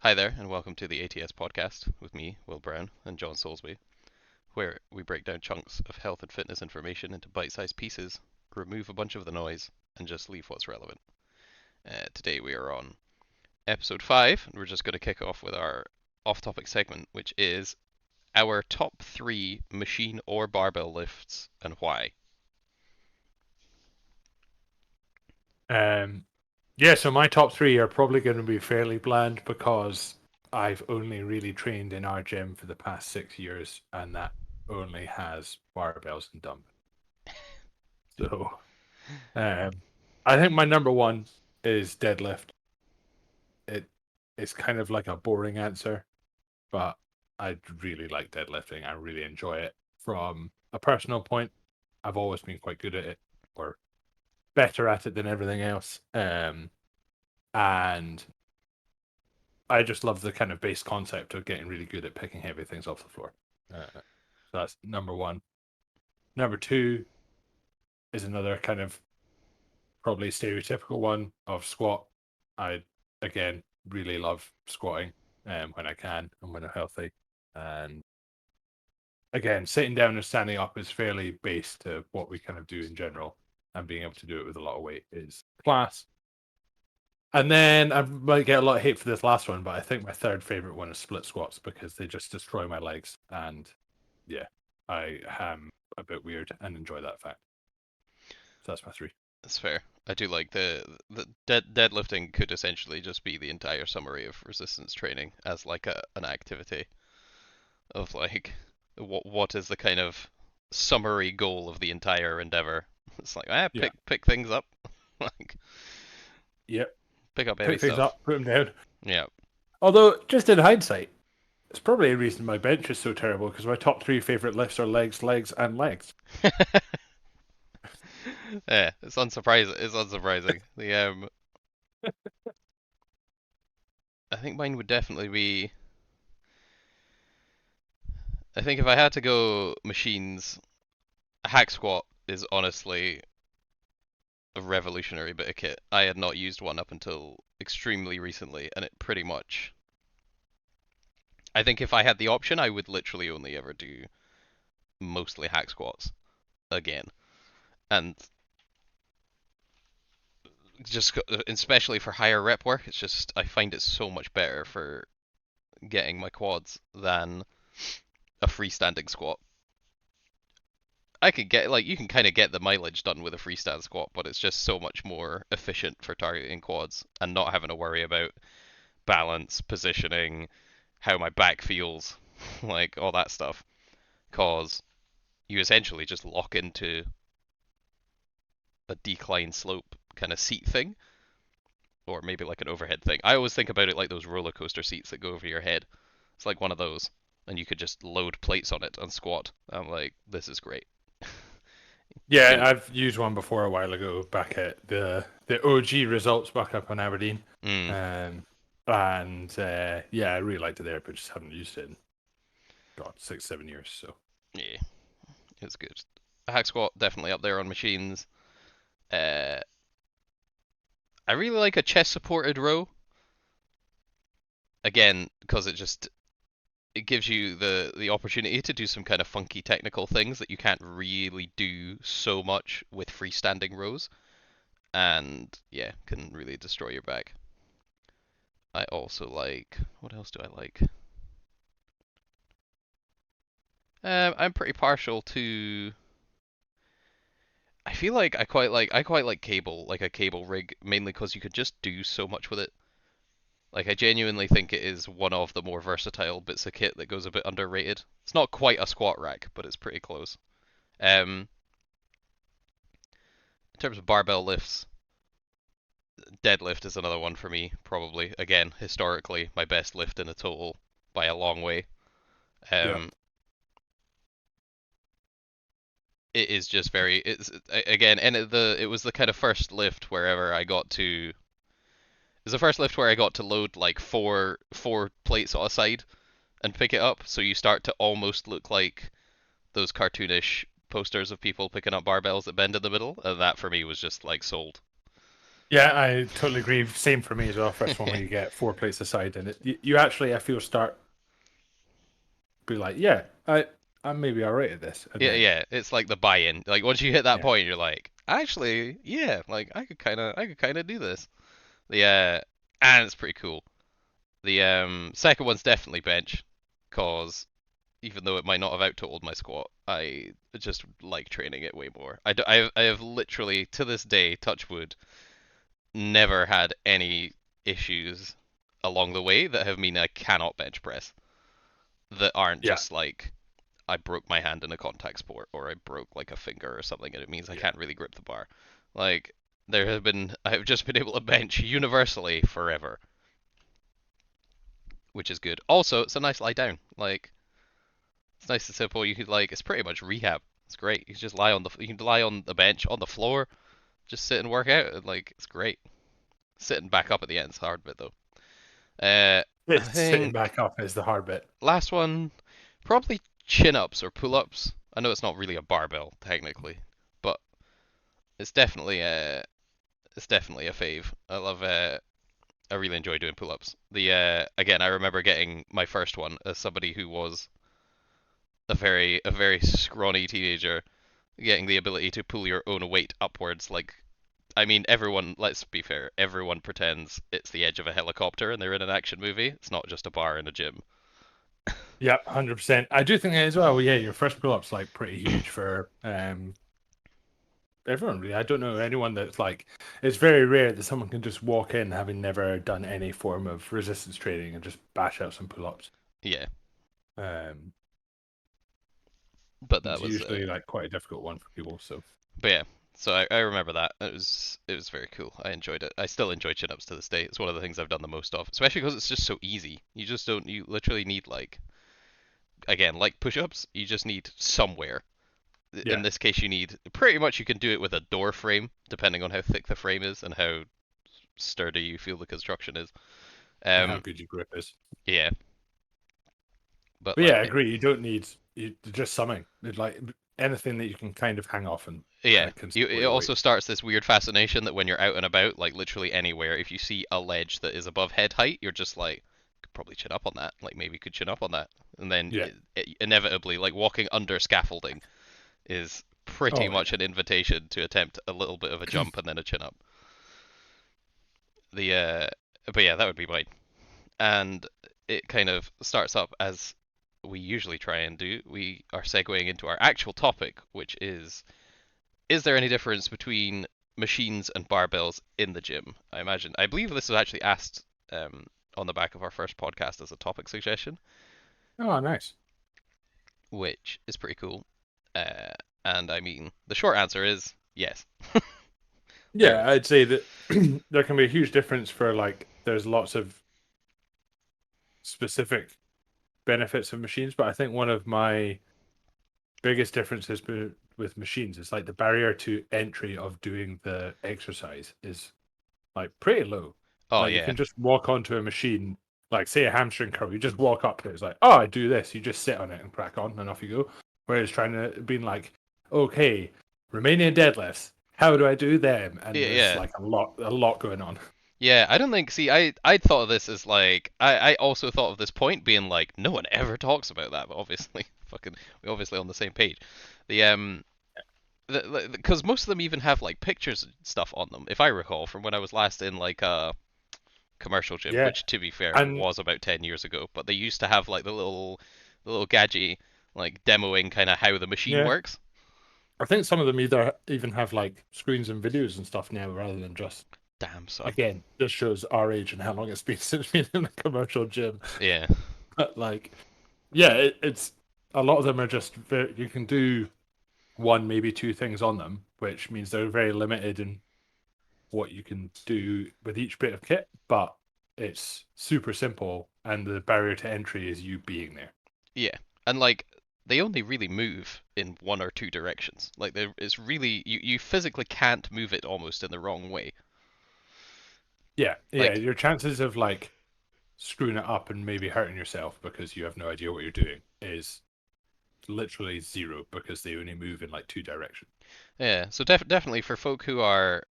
Hi there, and welcome to the ATS podcast with me, Will Brown, and John Soulsby, where we break down chunks of health and fitness information into bite sized pieces, remove a bunch of the noise, and just leave what's relevant. Today we are on episode 5, and we're just going to kick off with our off topic segment, which is our top 3 machine or barbell lifts and why. Um, yeah, so my top three are probably going to be fairly bland because I've only really trained in our gym for the past 6 years, and that only has barbells and dumbbells. So, um, I think my number one is deadlift. It is kind of like a boring answer, but I really like deadlifting. I really enjoy it. From a personal point, I've always been quite good at it, or better at it than everything else. And I just love the kind of base concept of getting really good at picking heavy things off the floor. So that's number one. Number two is another kind of probably stereotypical one of squat. I again really love squatting when I can and when I'm healthy. And again, sitting down and standing up is fairly base to what we kind of do in general, and being able to do it with a lot of weight is class. And then I might get a lot of hate for this last one, but I think my third favorite one is split squats because they just destroy my legs. And yeah, I am a bit weird and enjoy that fact. So that's my three. That's fair. I do like the deadlifting could essentially just be the entire summary of resistance training as like an activity of like what is the kind of summary goal of the entire endeavor. It's like Yeah. pick things up, like Yep. pick up heavy Pick things stuff. up, put them down. Yeah. Although, just in hindsight, it's probably a reason my bench is so terrible because my top three favorite lifts are legs, legs, and legs. Yeah, it's unsurprising. It's unsurprising. I think mine would definitely be. I think if I had to go machines, a hack squat is honestly a revolutionary bit of kit. I had not used one up until extremely recently, and it pretty much. I think if I had the option, I would literally only ever do mostly hack squats again, and just especially for higher rep work, it's just I find it so much better for getting my quads than a freestanding squat. I could get like you can kind of get the mileage done with a freestand squat, but it's just so much more efficient for targeting quads and not having to worry about balance, positioning, how my back feels, like all that stuff. Cause you essentially just lock into a decline slope kind of seat thing, or maybe like an overhead thing. I always think about it like those roller coaster seats that go over your head. It's like one of those, and you could just load plates on it and squat. I'm like, this is great. Yeah, Can I've used one before a while ago back at the OG results back up in Aberdeen. mm, Um, and yeah, I really liked it there, but just haven't used it in God 6, 7 years. So yeah, it's good. A hack squat definitely up there on machines. Uh, I really like a chest supported row. Again, because it gives you the opportunity to do some kind of funky technical things that you can't really do so much with freestanding rows, and yeah, can really destroy your back. I also like what else do I like? I'm pretty partial to. I feel like I quite like cable, like a cable rig, mainly because you could just do so much with it. Like I genuinely think it is one of the more versatile bits of kit that goes a bit underrated. It's not quite a squat rack, but it's pretty close. In terms of barbell lifts, deadlift is another one for me, probably. Again, historically, my best lift in a total by a long way. yeah, Um, it is just very. It's again, and it was the kind of first lift wherever I got to. It was the first lift where I got to load like four plates on a side and pick it up, so you start to almost look like those cartoonish posters of people picking up barbells that bend in the middle, and that for me was just like sold. Yeah, I totally agree. Same for me as well. First one where you get four plates aside, and you actually, I feel, start be like, yeah, I'm maybe alright at this, and Yeah, then yeah, it's like the buy-in. Like once you hit that yeah, point, you're like, actually, yeah, like I could kind of do this. The and it's pretty cool. The second one's definitely bench, cause even though it might not have out-totaled my squat, I just like training it way more. I have literally to this day, touch wood, never had any issues along the way that have mean I cannot bench press that aren't yeah, just like I broke my hand in a contact sport or I broke like a finger or something and it means I yeah. can't really grip the bar. Like I've just been able to bench universally forever, which is good. Also, it's a nice lie down. Like it's nice and simple. You could like it's pretty much rehab. It's great. You just lie on the bench on the floor, just sit and work out. And, like it's great. Sitting back up at the end is hard bit though. I It's sitting think back up is the hard bit. last one probably chin ups or pull ups. I know it's not really a barbell technically, but it's definitely a fave. I really enjoy doing pull ups. The again, I remember getting my first one as somebody who was a very scrawny teenager, getting the ability to pull your own weight upwards. Like, I mean, everyone. Let's be fair. Everyone pretends it's the edge of a helicopter and they're in an action movie. It's not just a bar in a gym. Yeah, 100%. I do think that as well. Yeah, your first pull up's like pretty huge for everyone really. I don't know anyone that's like it's very rare that someone can just walk in having never done any form of resistance training and just bash out some pull ups. Yeah, Um, but that it's was usually like quite a difficult one for people. So but yeah. So I remember that. It was very cool. I enjoyed it. I still enjoy chin ups to this day. It's one of the things I've done the most of, especially because it's just so easy. You just don't. You literally need like again like push ups. You just need somewhere. In yeah, this case, you need pretty much you can do it with a door frame, depending on how thick the frame is and how sturdy you feel the construction is. and how Um, good your grip is. yeah, but But yeah, I like, agree. You don't need just something. It's like anything that you can kind of hang off and yeah, can it support your weight. also starts this weird fascination that when you're out and about, like literally anywhere, if you see a ledge that is above head height, you're just like, could probably chin up on that. Like maybe you could chin up on that, and then Yeah. inevitably, like walking under scaffolding is pretty Oh much yeah. an invitation to attempt a little bit of a jump and then a chin up. The but yeah, that would be mine. And it kind of starts up as we usually try and do. We are segueing into our actual topic, which is there any difference between machines and barbells in the gym? I believe this was actually asked on the back of our first podcast as a topic suggestion, Oh, nice. which is pretty cool. Uh, and I mean, the short answer is yes. There Yeah, I'd say that there can be a huge difference for like there's lots of specific benefits of machines, but I think one of my biggest differences with machines is like the barrier to entry of doing the exercise is like pretty low. Oh Like you yeah, can just walk onto a machine, like say a hamstring curl, you just walk up to it. It's like, oh, I do this. You just sit on it and crack on, and off you go. Whereas trying to being like, okay, Romanian deadlifts, how do I do them? And yeah, there's yeah. like a lot going on. Yeah, I don't think. See, I thought of this as like I also thought of this point being like no one ever talks about that, but obviously fucking we're obviously on the same page. The because most of them even have like pictures and stuff on them, if I recall from when I was last in like a commercial gym, Yeah, which to be fair and was about 10 years ago. But they used to have like the little gadget like demoing kind of how the machine yeah, works. I think some of them either even have like screens and videos and stuff now rather than just. Damn son. Again, this shows our age and how long it's been since we've been in a commercial gym. Yeah, But like, yeah, it's a lot of them are just very, you can do one, maybe two things on them, which means they're very limited in what you can do with each bit of kit, but it's super simple and the barrier to entry is you being there. yeah, and like they only really move in one or two directions. Like it's really you physically can't move it almost in the wrong way. Yeah, yeah, Like your chances of like screwing it up and maybe hurting yourself because you have no idea what you're doing is literally zero because they only move in like two directions. yeah, so definitely for folk who are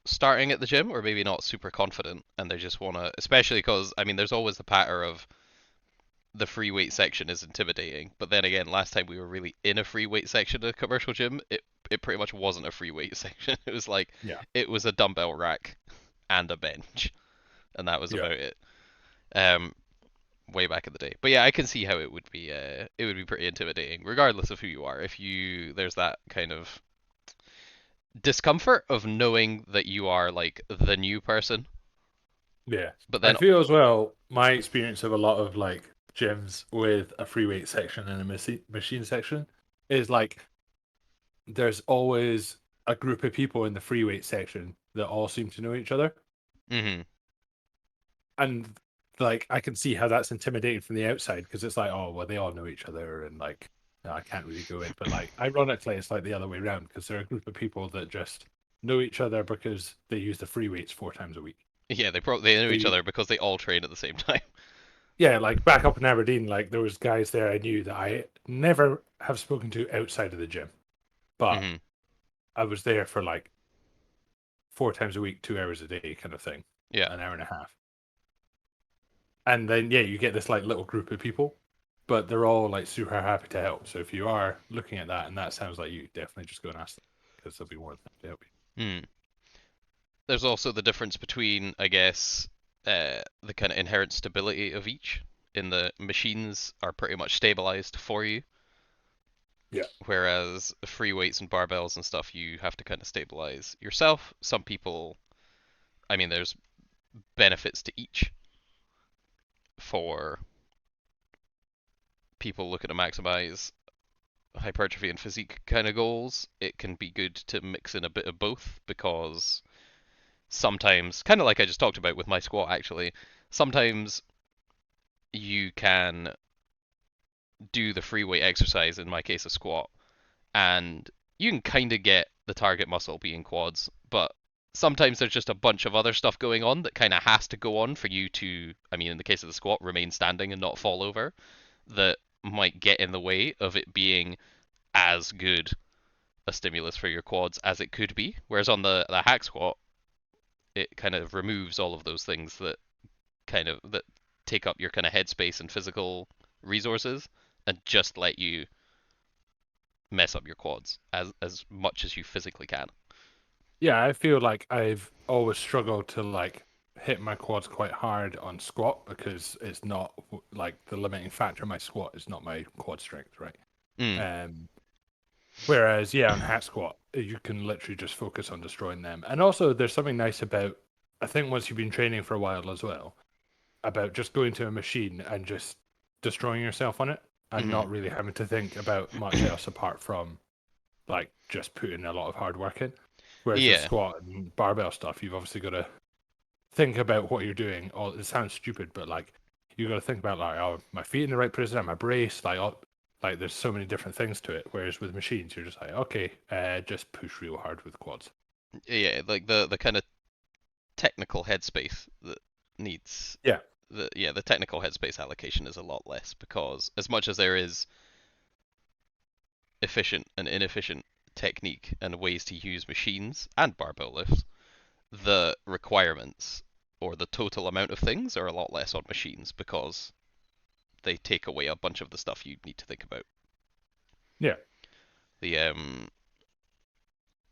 starting at the gym or maybe not super confident and they just want to, especially because I mean there's always the patter of the free weight section is intimidating, but then again last time we were really in a free weight section at a commercial gym, it pretty much wasn't a free weight section. It was like Yeah. it was a dumbbell rack and a bench and that was Yeah. about it. Um way back in the day. But yeah, I can see how it would be pretty intimidating regardless of who you are. If you there's that kind of discomfort of knowing that you are like the new person. Yeah. But I then feel as well, my experience of a lot of like gyms with a free weight section and a machine section is like there's always a group of people in the free weight section that all seem to know each other. mhm. And like I can see how that's intimidating from the outside because it's like, oh well, they all know each other, and like no, I can't really go in. But like ironically, it's like the other way around because they're a group of people that just know each other because they use the free weights 4 times a week. Yeah, they know So each you, other because they all train at the same time. yeah, like back up in Aberdeen, like there was guys there I knew that I never have spoken to outside of the gym, but mhm. I was there for like 4 times a week, 2 hours a day, kind of thing, Yeah. an hour and a half. And then yeah, you get this like little group of people, but they're all like super happy to help. So if you are looking at that and that sounds like you, definitely just go and ask them because they'll be more than happy to help Mm. There's also the difference between, I guess, the kind of inherent stability of each. In the machines are pretty much stabilized for you, you. Yeah. whereas free weights and barbells and stuff you have to kind of stabilize yourself. Some people, I mean, there's benefits to each for people looking to maximize hypertrophy and physique kind of goals. It can be good to mix in a bit of both because sometimes, kind of like I just talked about with my squat actually, sometimes you can do the free weight exercise, in my case a squat, and you can kind of get the target muscle being quads, but sometimes there's just a bunch of other stuff going on that kind of has to go on for you to, I mean, in the case of the squat, remain standing and not fall over, that might get in the way of it being as good a stimulus for your quads as it could be. Whereas on the hack squat, it kind of removes all of those things that take up your kind of headspace and physical resources and just let you mess up your quads as much as you physically can. Yeah, I feel like I've always struggled to like hit my quads quite hard on squat because it's not like the limiting factor of my squat is not my quad strength, right? Mm. Um, Whereas, yeah, on hat squat, you can literally just focus on destroying them. And also, there's something nice about, I think once you've been training for a while as well, about just going to a machine and just destroying yourself on it and Mm. not really having to think about much else apart from like just putting a lot of hard work in. Whereas with Yeah. squat and barbell stuff, you've obviously got to think about what you're doing. Oh, it sounds stupid, but like you got to think about like, oh, my feet in the right position, am I braced? Like, oh, like there's so many different things to it. Whereas with machines, you're just like, okay, just push real hard with quads. Yeah, like the kind of technical headspace that needs Yeah, the technical headspace allocation is a lot less because as much as there is efficient and inefficient technique and ways to use machines and barbell lifts, the requirements or the total amount of things are a lot less on machines because they take away a bunch of the stuff you need to think about. yeah, The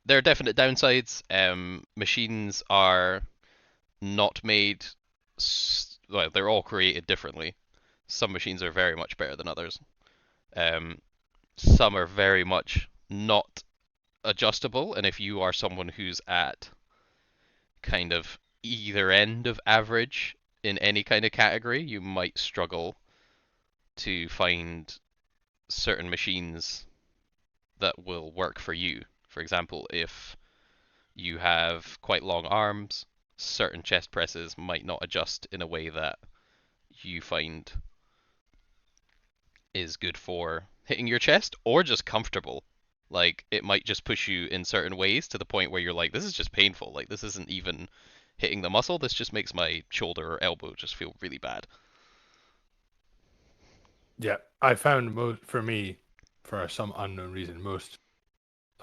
There are definite downsides. Machines are not made. Well, they're all created differently. Some machines are very much better than others. Um, some are very much not adjustable, and if you are someone who's at kind of either end of average in any kind of category, you might struggle to find certain machines that will work for you. For example, if you have quite long arms, certain chest presses might not adjust in a way that you find is good for hitting your chest or just comfortable. Like it might just push you in certain ways to the point where you're like, this is just painful. Like this isn't even hitting the muscle. This just makes my shoulder or elbow just feel really bad. yeah. I found most for me, for some unknown reason, most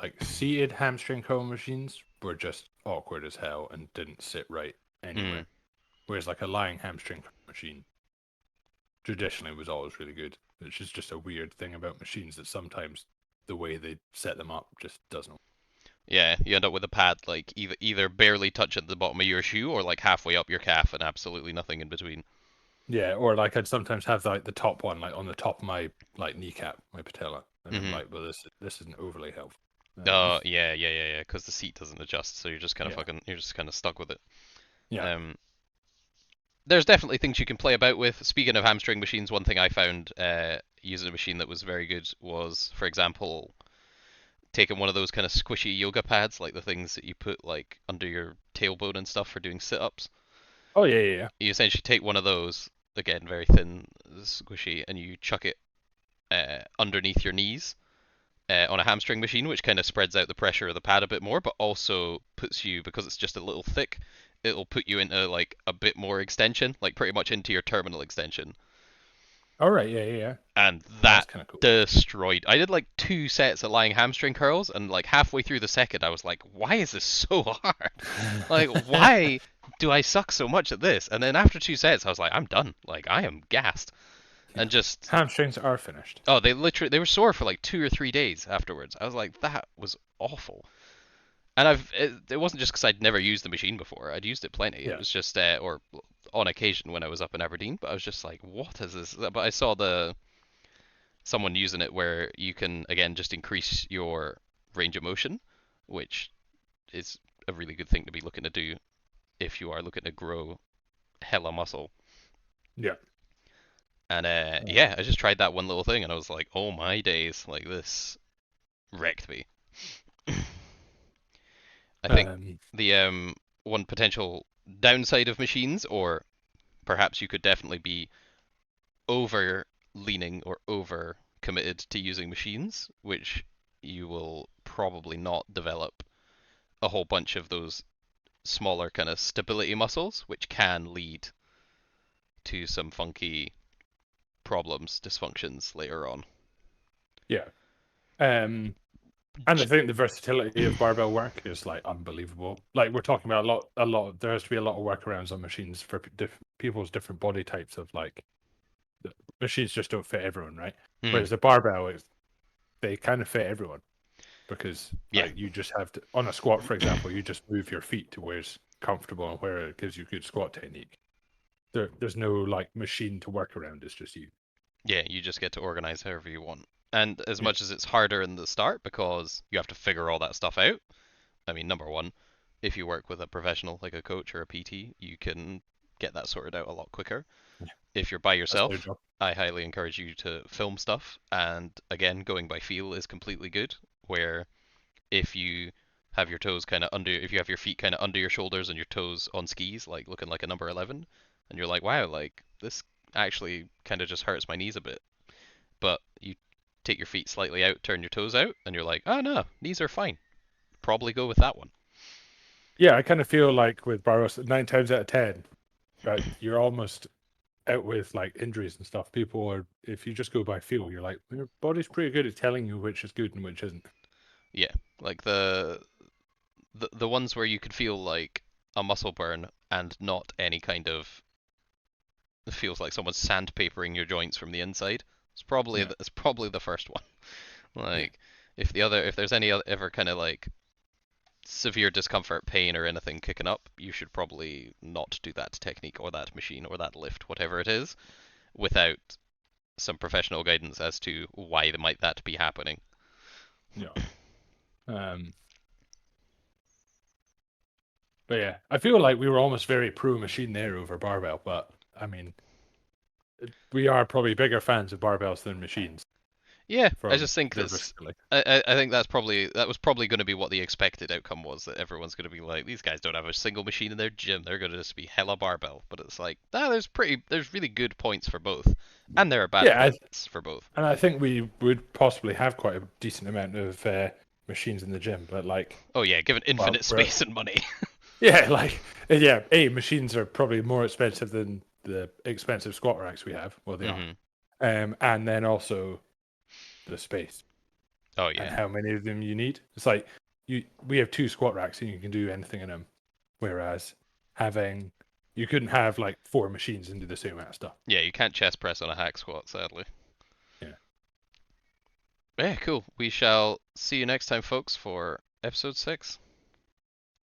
like seated hamstring curl machines were just awkward as hell and didn't sit right Mm. anywhere. Whereas like a lying hamstring curl machine traditionally was always really good. Which is just a weird thing about machines that sometimes the way they set them up just doesn't. Yeah, you end up with a pad like either barely touching the bottom of your shoe or like halfway up your calf and absolutely nothing in between. Yeah, or like I'd sometimes have like the top one like on the top of my like kneecap, my patella, and I'm Hmm. like, well, this isn't overly helpful. Yeah, because the seat doesn't adjust, so Yeah, you're just kind of stuck with it. yeah. Um, there's definitely things you can play about with. Speaking of hamstring machines, one thing I found using a machine that was very good was, for example, taking one of those kind of squishy yoga pads, like the things that you put like under your tailbone and stuff for doing sit-ups. Oh yeah, yeah, yeah. You essentially take one of those, again very thin, squishy, and you chuck it underneath your knees on a hamstring machine, which kind of spreads out the pressure of the pad a bit more, but also puts you, because it's just a little thick, it'll put you into like a bit more extension, like pretty much into your terminal extension. All right, yeah, yeah, yeah. And Oh, that's that kind of cool. destroyed. I did like 2 sets of lying hamstring curls, and like halfway through the second, I was like, why is this so hard? Like, why do I suck so much at this? And then after 2 sets, I was like, I'm done. Like, I am gassed. Yeah. And just Hamstrings are finished. oh, they were sore for like 2 or 3 days afterwards. I was like, that was awful. And it wasn't just because I'd never used the machine before. I'd used it plenty. It Yeah, was just or on occasion when I was up in Aberdeen. But I was just like, what is this? But I saw the someone using it where you can again just increase your range of motion, which is a really good thing to be looking to do if you are looking to grow hella muscle. yeah. And Uh, yeah, I just tried that one little thing, and I was like, oh my days, like this wrecked me. I think um, the one potential downside of machines, or perhaps you could definitely be over leaning or over committed to using machines, which you will probably not develop a whole bunch of those smaller kind of stability muscles, which can lead to some funky problems, dysfunctions later on. yeah. Um, and I think the versatility of barbell work is like unbelievable. Like we're talking about there has to be a lot of workarounds on machines for people's different body types of like the machines just don't fit everyone, right? Hmm. Whereas the barbell is they kind of fit everyone because Yeah, like you just have to on a squat, for example, you just move your feet to where it's comfortable and where it gives you good squat technique. There's no like machine to work around. It's just you. yeah, you just get to organize however you want. And as Yeah, much as it's harder in the start because you have to figure all that stuff out, I mean, number one, if you work with a professional like a coach or a PT, you can get that sorted out a lot quicker. yeah, If you're by that's their yourself, job. I highly encourage you to film stuff. And again, going by feel is completely good. Where if you have your toes kind of under, if you have your feet kind of under your shoulders and your toes on skis, like looking like a number 11, and you're like, wow, like this actually kind of just hurts my knees a bit. But you take your feet slightly out, turn your toes out, and you're like, oh no, knees are fine. Probably go with that one. Yeah, I kind of feel like with Barros, 9 times out of 10, right, you're almost out with like injuries and stuff. People are, if you just go by feel, you're like, your body's pretty good at telling you which is good and which isn't. Yeah, like the ones where you could feel like a muscle burn and not any kind of it feels like someone's sandpapering your joints from the inside. Yeah, It's probably the first one. yeah, Like if there's any ever kind of like severe discomfort, pain, or anything kicking up, you should probably not do that technique or that machine or that lift, whatever it is, without some professional guidance as to why might that be happening. yeah. Um, but yeah, I feel like we were almost very pro machine there over barbell, but I mean, we are probably bigger fans of barbells than machines Yeah, I from just think their this. versatility. I think that was probably going to be what the expected outcome was, that everyone's going to be like, these guys don't have a single machine in their gym, they're going to just be hella barbell. But it's like, nah, there's really good points for both, and there are bad Yeah, points for both. and I think we would possibly have quite a decent amount of machines in the gym, but like, Oh yeah, given well, infinite space and money. yeah, like, yeah, machines are probably more expensive than the expensive squat racks we have. Well, they are. Hmm. And then also the space. Oh and yeah. how many of them you need. It's like we have 2 squat racks and you can do anything in them, whereas having you couldn't have like 4 machines and do the same amount of stuff. Yeah, you can't chest press on a hack squat, sadly. Yeah. Yeah, cool. We shall see you next time, folks, for episode 6.